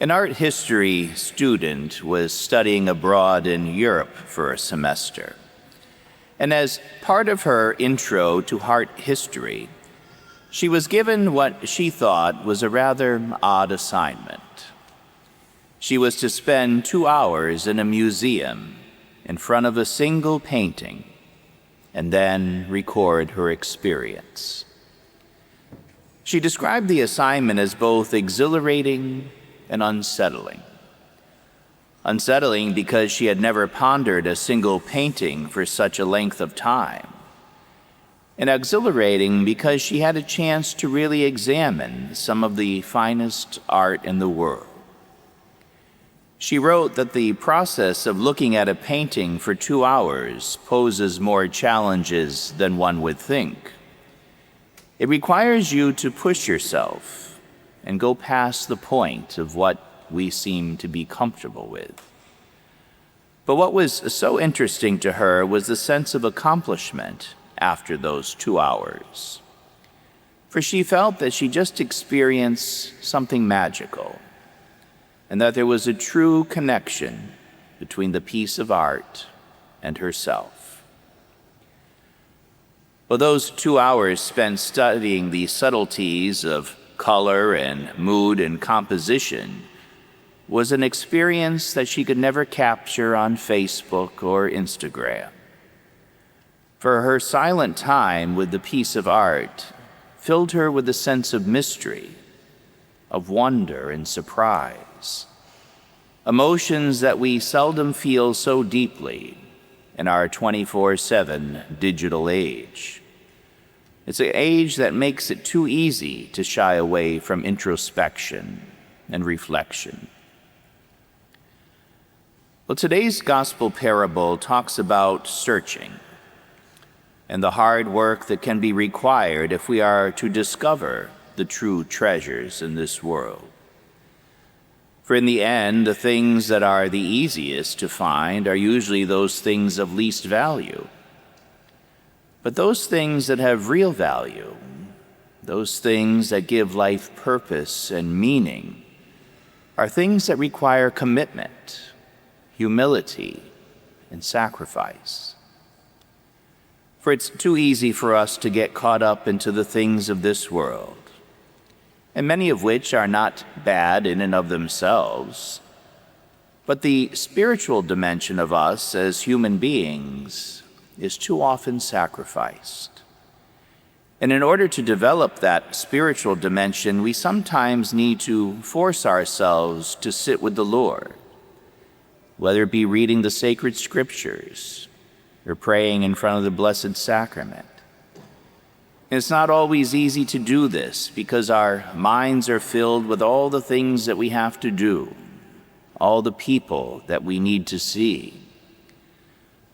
An art history student was studying abroad in Europe for a semester. And as part of her intro to art history, she was given what she thought was a rather odd assignment. She was to spend 2 hours in a museum in front of a single painting and then record her experience. She described the assignment as both exhilarating and unsettling. Unsettling because she had never pondered a single painting for such a length of time, and exhilarating because she had a chance to really examine some of the finest art in the world. She wrote that the process of looking at a painting for 2 hours poses more challenges than one would think. It requires you to push yourself and go past the point of what we seem to be comfortable with. But what was so interesting to her was the sense of accomplishment after those 2 hours. For she felt that she just experienced something magical, and that there was a true connection between the piece of art and herself. Well, those 2 hours spent studying the subtleties of color and mood and composition was an experience that she could never capture on Facebook or Instagram. For her silent time with the piece of art filled her with a sense of mystery, of wonder and surprise, emotions that we seldom feel so deeply in our 24/7 digital age. It's an age that makes it too easy to shy away from introspection and reflection. Well, today's gospel parable talks about searching and the hard work that can be required if we are to discover the true treasures in this world. For in the end, the things that are the easiest to find are usually those things of least value. But those things that have real value, those things that give life purpose and meaning, are things that require commitment, humility, and sacrifice. For it's too easy for us to get caught up into the things of this world, and many of which are not bad in and of themselves, but the spiritual dimension of us as human beings is too often sacrificed. And in order to develop that spiritual dimension, we sometimes need to force ourselves to sit with the Lord, whether it be reading the sacred scriptures or praying in front of the Blessed Sacrament. And it's not always easy to do this because our minds are filled with all the things that we have to do, all the people that we need to see.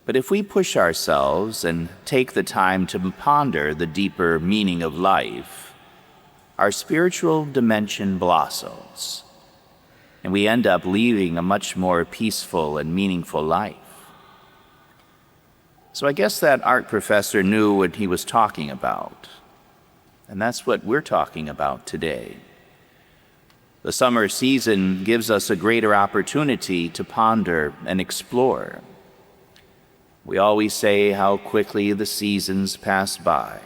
But if we push ourselves and take the time to ponder the deeper meaning of life, our spiritual dimension blossoms, and we end up leading a much more peaceful and meaningful life. So I guess that art professor knew what he was talking about, and that's what we're talking about today. The summer season gives us a greater opportunity to ponder and explore. We always say how quickly the seasons pass by.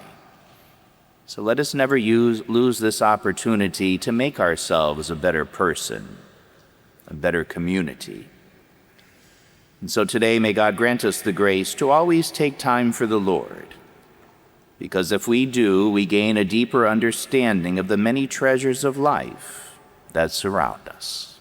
So let us never lose this opportunity to make ourselves a better person, a better community. And so today, may God grant us the grace to always take time for the Lord, because if we do, we gain a deeper understanding of the many treasures of life that surround us.